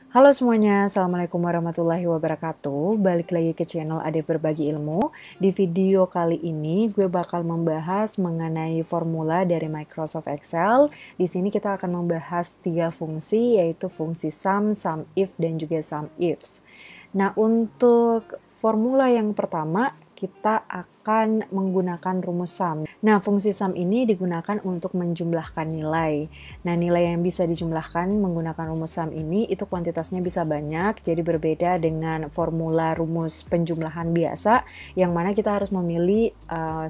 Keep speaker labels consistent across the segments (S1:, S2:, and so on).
S1: Halo semuanya, Assalamualaikum warahmatullahi wabarakatuh. Balik lagi ke channel Ade Berbagi Ilmu. Di video kali ini gue bakal membahas mengenai formula dari Microsoft Excel. Di sini kita akan membahas 3 fungsi, yaitu fungsi sum, sum if, dan juga sum ifs. Nah, untuk formula yang pertama, kita akan menggunakan rumus sum. Nah, fungsi sum ini digunakan untuk menjumlahkan nilai. Nah, nilai yang bisa dijumlahkan menggunakan rumus sum ini itu kuantitasnya bisa banyak, jadi berbeda dengan formula rumus penjumlahan biasa, yang mana kita harus memilih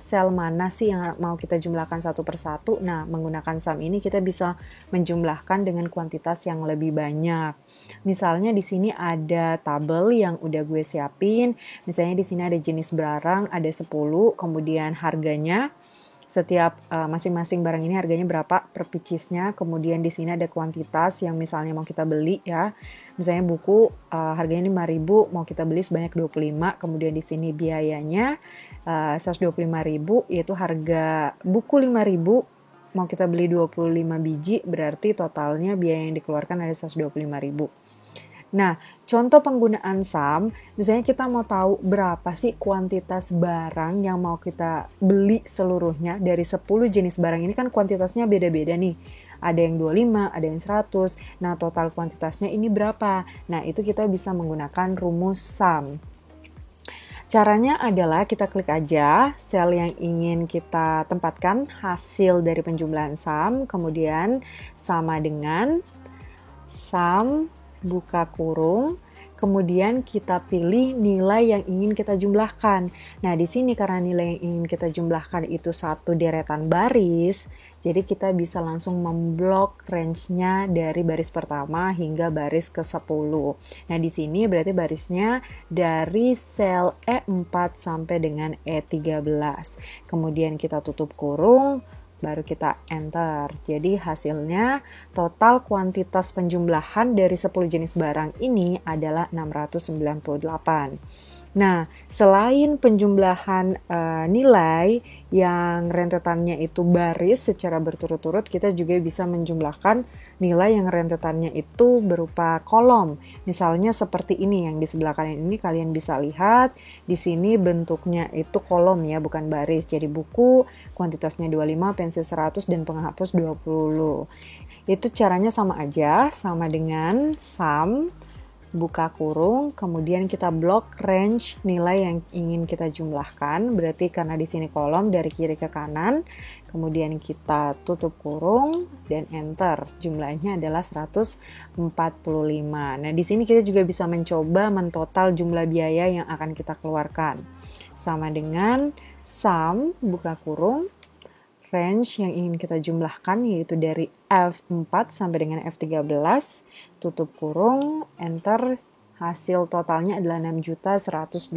S1: sel mana sih yang mau kita jumlahkan satu persatu. Nah, menggunakan sum ini kita bisa menjumlahkan dengan kuantitas yang lebih banyak. Misalnya di sini ada tabel yang udah gue siapin, misalnya di sini ada jenis barang, ada 10, kemudian harganya, setiap masing-masing barang ini harganya berapa per piecesnya, kemudian di sini ada kuantitas yang misalnya mau kita beli ya, misalnya buku harganya 5.000, mau kita beli sebanyak 25, kemudian di sini biayanya 125.000, yaitu harga buku 5.000, mau kita beli 25 biji, berarti totalnya biaya yang dikeluarkan ada 125.000. Nah, contoh penggunaan sum, misalnya kita mau tahu berapa sih kuantitas barang yang mau kita beli seluruhnya dari 10 jenis barang ini, kan kuantitasnya beda-beda nih. Ada yang 25, ada yang 100. Nah, total kuantitasnya ini berapa? Nah, itu kita bisa menggunakan rumus sum. Caranya adalah kita klik aja sel yang ingin kita tempatkan hasil dari penjumlahan sum, kemudian sama dengan sum buka kurung, kemudian kita pilih nilai yang ingin kita jumlahkan. Nah, di sini karena nilai yang ingin kita jumlahkan itu satu deretan baris, jadi kita bisa langsung memblok range-nya dari baris pertama hingga baris ke-10. Nah, di sini berarti barisnya dari sel E4 sampai dengan E13. Kemudian kita tutup kurung, baru kita enter. Jadi hasilnya total kuantitas penjumlahan dari 10 jenis barang ini adalah 698. Nah, selain penjumlahan nilai yang rentetannya itu baris secara berturut-turut, kita juga bisa menjumlahkan nilai yang rentetannya itu berupa kolom. Misalnya seperti ini, yang di sebelah kanan ini kalian bisa lihat, di sini bentuknya itu kolom ya, bukan baris. Jadi buku kuantitasnya 25, pensil 100, dan penghapus 20. Itu caranya sama aja, sama dengan sum buka kurung, kemudian kita blok range nilai yang ingin kita jumlahkan, berarti karena di sini kolom dari kiri ke kanan, kemudian kita tutup kurung dan enter. Jumlahnya adalah 145. Nah, di sini kita juga bisa mencoba mentotal jumlah biaya yang akan kita keluarkan. Sama dengan sum buka kurung, range yang ingin kita jumlahkan yaitu dari F4 sampai dengan F13, tutup kurung, enter, hasil totalnya adalah 6.187.500.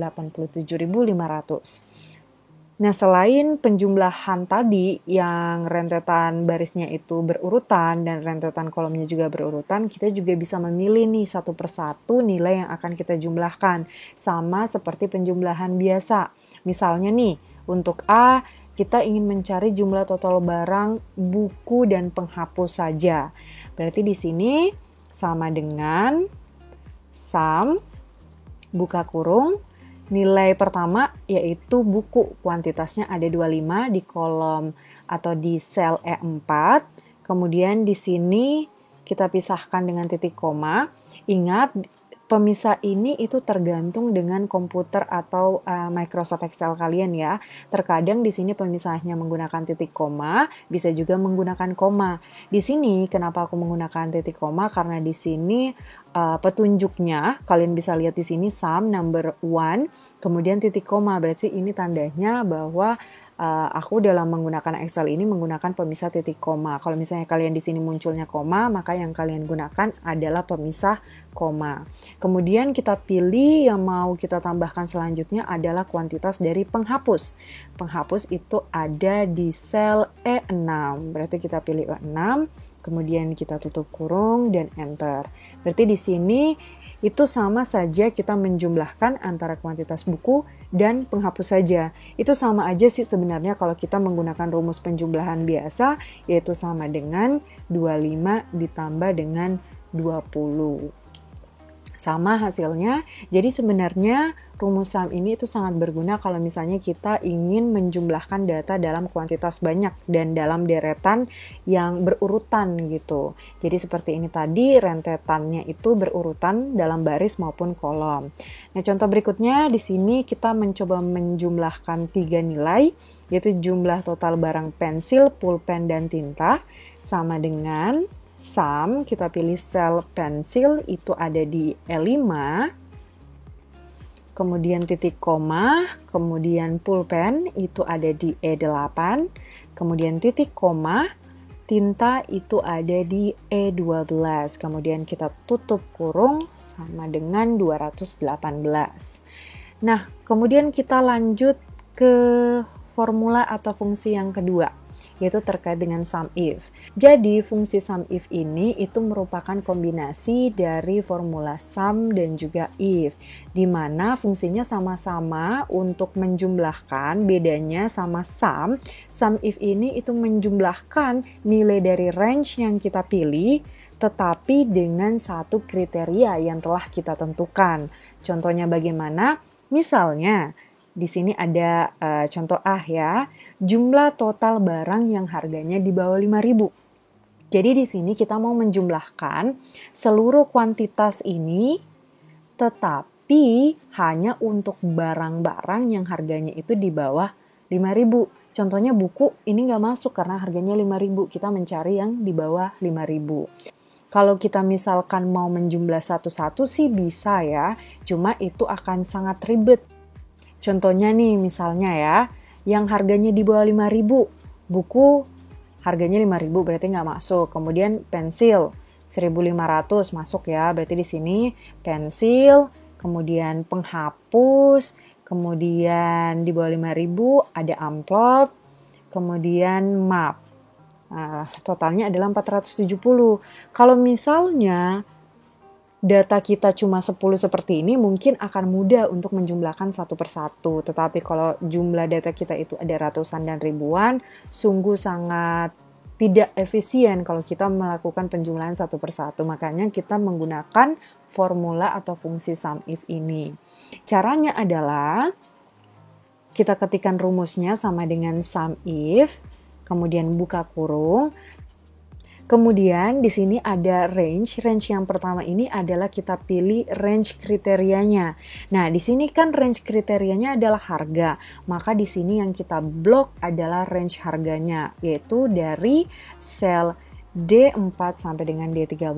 S1: Nah, selain penjumlahan tadi yang rentetan barisnya itu berurutan dan rentetan kolomnya juga berurutan, kita juga bisa memilih nih satu persatu nilai yang akan kita jumlahkan, sama seperti penjumlahan biasa. Misalnya nih, untuk A, kita ingin mencari jumlah total barang, buku, dan penghapus saja. Berarti di sini sama dengan sum buka kurung, nilai pertama yaitu buku, kuantitasnya ada 25 di kolom atau di sel E4. Kemudian di sini kita pisahkan dengan titik koma. Ingat, pemisah ini itu tergantung dengan komputer atau Microsoft Excel kalian ya. Terkadang di sini pemisahnya menggunakan titik koma, bisa juga menggunakan koma. Di sini kenapa aku menggunakan titik koma? Karena di sini petunjuknya kalian bisa lihat di sini sum number 1, kemudian titik koma, berarti ini tandanya bahwa aku dalam menggunakan Excel ini menggunakan pemisah titik koma. Kalau misalnya kalian di sini munculnya koma, maka yang kalian gunakan adalah pemisah koma. Kemudian kita pilih yang mau kita tambahkan selanjutnya adalah kuantitas dari penghapus. Penghapus itu ada di sel E6. Berarti kita pilih E6, kemudian kita tutup kurung dan enter. Berarti di sini itu sama saja kita menjumlahkan antara kuantitas buku dan penghapus saja. Itu sama aja sih sebenarnya kalau kita menggunakan rumus penjumlahan biasa, yaitu sama dengan 25 ditambah dengan 20. sama hasilnya. Jadi sebenarnya rumus sum ini itu sangat berguna kalau misalnya kita ingin menjumlahkan data dalam kuantitas banyak dan dalam deretan yang berurutan gitu. Jadi seperti ini tadi, rentetannya itu berurutan dalam baris maupun kolom. Nah, contoh berikutnya di sini kita mencoba menjumlahkan 3 nilai, yaitu jumlah total barang pensil, pulpen, dan tinta sama dengan sum, kita pilih sel pensil itu ada di E5, kemudian titik koma, kemudian pulpen itu ada di E8, kemudian titik koma, tinta itu ada di E12, kemudian kita tutup kurung sama dengan 218. Nah, kemudian kita lanjut ke formula atau fungsi yang kedua, yaitu terkait dengan sum if. Jadi fungsi sum if ini itu merupakan kombinasi dari formula sum dan juga if, di mana fungsinya sama-sama untuk menjumlahkan. Bedanya sama sum if ini itu menjumlahkan nilai dari range yang kita pilih, tetapi dengan satu kriteria yang telah kita tentukan. Contohnya bagaimana? Misalnya, di sini ada contoh A ya, jumlah total barang yang harganya di bawah 5.000. Jadi di sini kita mau menjumlahkan seluruh kuantitas ini, tetapi hanya untuk barang-barang yang harganya itu di bawah 5.000. Contohnya buku ini nggak masuk karena harganya 5.000, kita mencari yang di bawah 5.000. Kalau kita misalkan mau menjumlah satu-satu sih bisa ya, cuma itu akan sangat ribet. Contohnya nih misalnya ya, yang harganya di bawah 5.000, buku harganya 5.000 berarti nggak masuk. Kemudian pensil 1.500 masuk ya, berarti di sini pensil, kemudian penghapus, kemudian di bawah 5.000 ada amplop, kemudian map. Nah, totalnya adalah 470. Kalau misalnya data kita cuma 10 seperti ini, mungkin akan mudah untuk menjumlahkan satu persatu. Tetapi kalau jumlah data kita itu ada ratusan dan ribuan, sungguh sangat tidak efisien kalau kita melakukan penjumlahan satu persatu. Makanya kita menggunakan formula atau fungsi sum if ini. Caranya adalah kita ketikkan rumusnya sama dengan sum if, kemudian buka kurung. Kemudian di sini ada range. Range yang pertama ini adalah kita pilih range kriterianya. Nah, di sini kan range kriterianya adalah harga. Maka di sini yang kita blok adalah range harganya, yaitu dari sel D4 sampai dengan D13.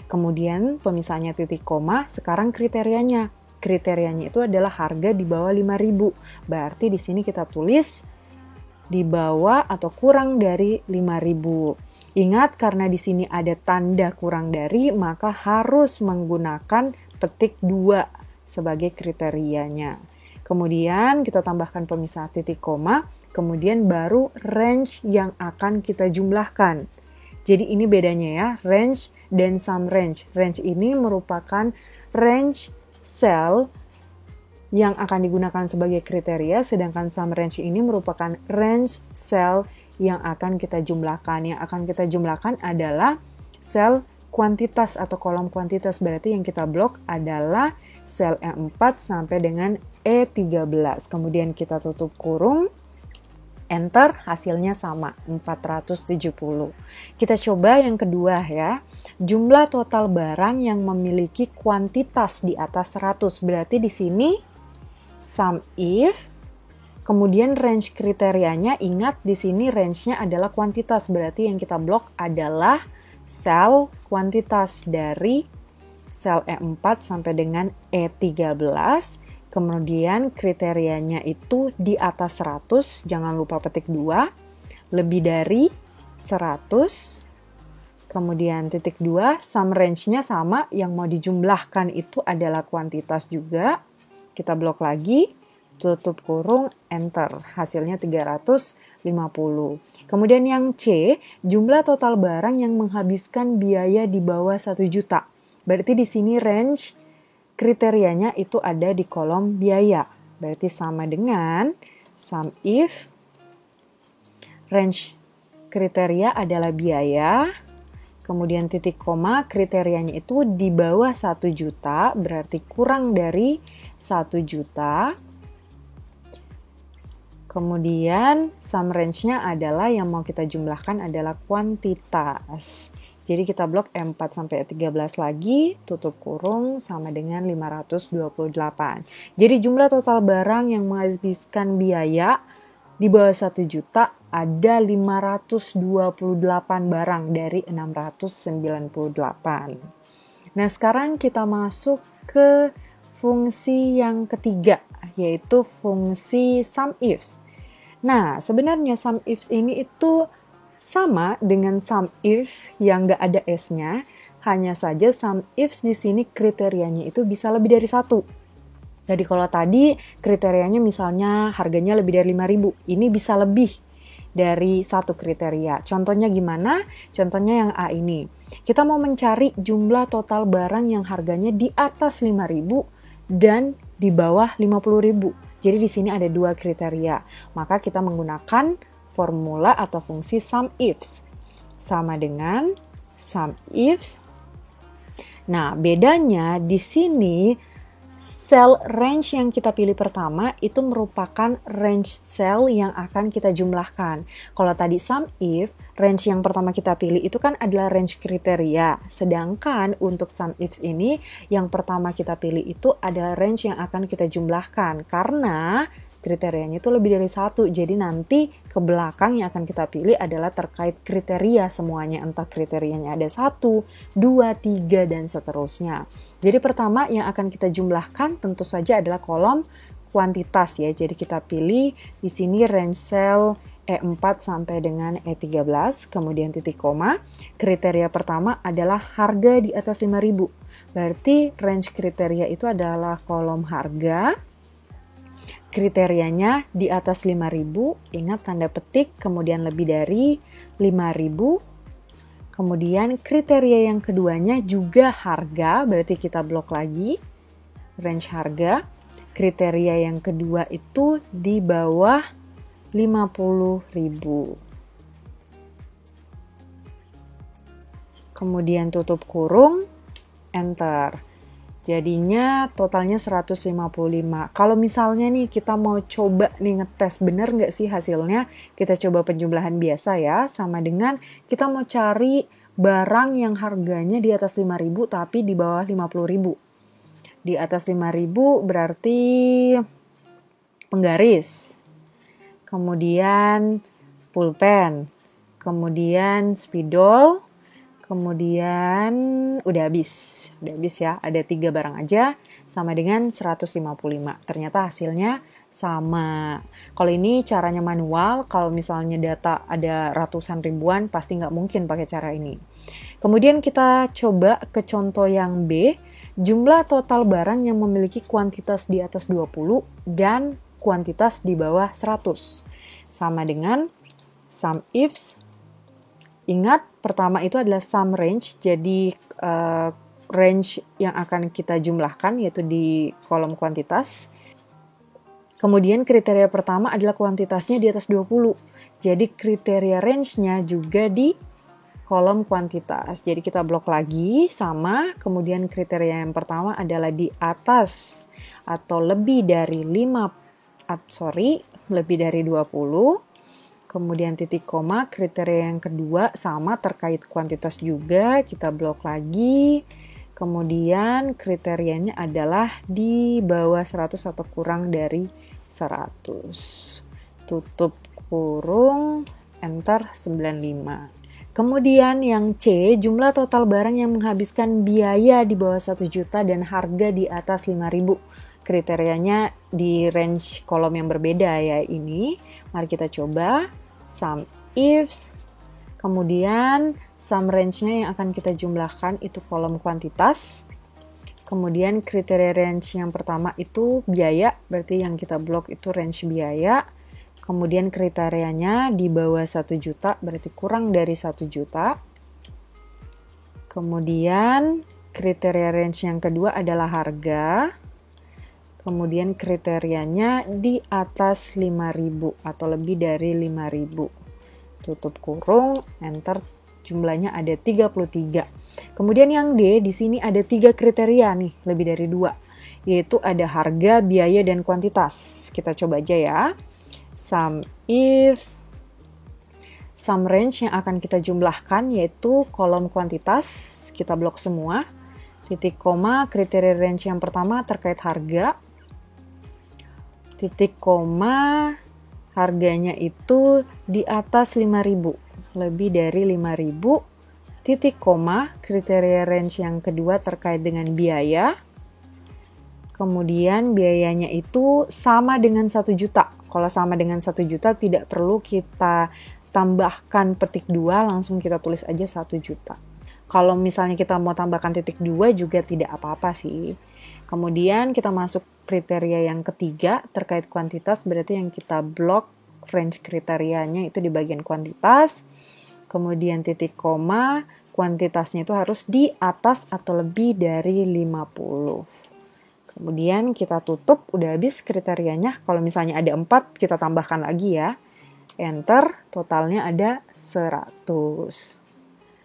S1: Kemudian pemisahnya titik koma, sekarang kriterianya. Kriterianya itu adalah harga di bawah 5.000. Berarti di sini kita tulis di bawah atau kurang dari 5.000. Ingat, karena di sini ada tanda kurang dari, maka harus menggunakan petik 2 sebagai kriterianya. Kemudian kita tambahkan pemisah titik koma, kemudian baru range yang akan kita jumlahkan. Jadi ini bedanya ya, range dan sum range. Range ini merupakan range cell yang akan digunakan sebagai kriteria, sedangkan sum range ini merupakan range cell yang akan kita jumlahkan. Yang akan kita jumlahkan adalah sel kuantitas atau kolom kuantitas, berarti yang kita blok adalah sel E4 sampai dengan E13. Kemudian kita tutup kurung, enter, hasilnya sama, 470. Kita coba yang kedua ya, jumlah total barang yang memiliki kuantitas di atas 100, berarti di sini sum if, kemudian range kriterianya, ingat di sini range-nya adalah kuantitas, berarti yang kita blok adalah sel kuantitas dari sel E4 sampai dengan E13. Kemudian kriterianya itu di atas 100, jangan lupa petik 2, lebih dari 100. Kemudian titik 2, sum range-nya sama, yang mau dijumlahkan itu adalah kuantitas juga. Kita blok lagi, tutup kurung, enter. Hasilnya 350. Kemudian yang C, jumlah total barang yang menghabiskan biaya di bawah 1 juta. Berarti di sini range kriterianya itu ada di kolom biaya. Berarti sama dengan sum if, range kriteria adalah biaya, kemudian titik koma, kriterianya itu di bawah 1 juta, berarti kurang dari 1 juta. Kemudian sum range-nya adalah yang mau kita jumlahkan adalah kuantitas. Jadi kita blok E4 sampai E13 lagi, tutup kurung sama dengan 528. Jadi jumlah total barang yang menghabiskan biaya di bawah 1 juta ada 528 barang dari 698. Nah, sekarang kita masuk ke fungsi yang ketiga, yaitu fungsi SUMIFS. Nah, sebenarnya SUMIFS ini itu sama dengan SUMIF yang nggak ada S-nya, hanya saja SUMIFS di sini kriterianya itu bisa lebih dari 1. Jadi kalau tadi kriterianya misalnya harganya lebih dari 5.000, ini bisa lebih dari 1 kriteria. Contohnya gimana? Contohnya yang A ini. Kita mau mencari jumlah total barang yang harganya di atas 5.000 dan di bawah 50.000. Jadi di sini ada 2 kriteria. Maka kita menggunakan formula atau fungsi SUMIFS. Sama dengan SUMIFS. Nah, bedanya di sini cell range yang kita pilih pertama itu merupakan range cell yang akan kita jumlahkan. Kalau tadi SUMIF, range yang pertama kita pilih itu kan adalah range kriteria. Sedangkan untuk SUMIFS ini, yang pertama kita pilih itu adalah range yang akan kita jumlahkan. Karena kriterianya itu lebih dari 1, jadi nanti ke belakang yang akan kita pilih adalah terkait kriteria semuanya, entah kriterianya ada 1, 2, 3, dan seterusnya. Jadi pertama yang akan kita jumlahkan tentu saja adalah kolom kuantitas ya, jadi kita pilih di sini range cell E4 sampai dengan E13, kemudian titik koma. Kriteria pertama adalah harga di atas 5.000, berarti range kriteria itu adalah kolom harga. Kriterianya di atas 5.000, ingat tanda petik, kemudian lebih dari 5.000. Kemudian kriteria yang keduanya juga harga, berarti kita blok lagi, range harga. Kriteria yang kedua itu di bawah 50.000. Kemudian tutup kurung, enter. Jadinya totalnya 155. Kalau misalnya nih kita mau coba nih ngetes bener nggak sih hasilnya, kita coba penjumlahan biasa ya, sama dengan kita mau cari barang yang harganya di atas 5.000 tapi di bawah 50.000. Di atas 5.000 berarti penggaris, kemudian pulpen, kemudian spidol, kemudian udah habis ya, ada 3 barang aja sama dengan 155. Ternyata hasilnya sama. Kalau ini caranya manual, kalau misalnya data ada ratusan ribuan pasti nggak mungkin pakai cara ini. Kemudian kita coba ke contoh yang B, jumlah total barang yang memiliki kuantitas di atas 20 dan kuantitas di bawah 100. Sama dengan SUMIFS. Ingat, pertama itu adalah sum range, jadi range yang akan kita jumlahkan yaitu di kolom kuantitas. Kemudian kriteria pertama adalah kuantitasnya di atas 20. Jadi kriteria range-nya juga di kolom kuantitas. Jadi kita blok lagi sama, kemudian kriteria yang pertama adalah di atas atau lebih dari 20. Kemudian titik koma, kriteria yang kedua sama terkait kuantitas juga, kita blok lagi. Kemudian kriterianya adalah di bawah 100 atau kurang dari 100. Tutup kurung, enter 95. Kemudian yang C, jumlah total barang yang menghabiskan biaya di bawah 1 juta dan harga di atas 5.000. Kriterianya di range kolom yang berbeda ya ini. Mari kita coba. SUMIFS, kemudian sum range-nya yang akan kita jumlahkan itu kolom kuantitas, kemudian kriteria range yang pertama itu biaya, berarti yang kita blok itu range biaya, kemudian kriterianya di bawah 1 juta, berarti kurang dari 1 juta, kemudian kriteria range yang kedua adalah harga, kemudian kriterianya di atas 5.000 atau lebih dari 5.000. Tutup kurung, enter jumlahnya ada 33. Kemudian yang D, di sini ada 3 kriteria nih, lebih dari 2, yaitu ada harga, biaya, dan kuantitas. Kita coba aja ya. Sum if, sum range yang akan kita jumlahkan yaitu kolom kuantitas, kita blok semua. Titik koma, kriteria range yang pertama terkait harga. Titik koma, harganya itu di atas 5.000, lebih dari 5.000. Titik koma, kriteria range yang kedua terkait dengan biaya. Kemudian biayanya itu sama dengan 1 juta. Kalau sama dengan 1 juta tidak perlu kita tambahkan petik 2, langsung kita tulis aja 1 juta. Kalau misalnya kita mau tambahkan titik 2 juga tidak apa-apa sih. Kemudian kita masuk kriteria yang ketiga terkait kuantitas, berarti yang kita blok range kriterianya itu di bagian kuantitas. Kemudian titik koma, kuantitasnya itu harus di atas atau lebih dari 50. Kemudian kita tutup, udah habis kriterianya. Kalau misalnya ada 4, kita tambahkan lagi ya. Enter, totalnya ada 100.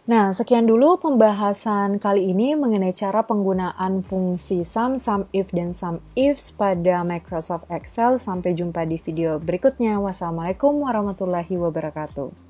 S1: Nah, sekian dulu pembahasan kali ini mengenai cara penggunaan fungsi sum, sum if, dan sum ifs pada Microsoft Excel. Sampai jumpa di video berikutnya. Wassalamualaikum warahmatullahi wabarakatuh.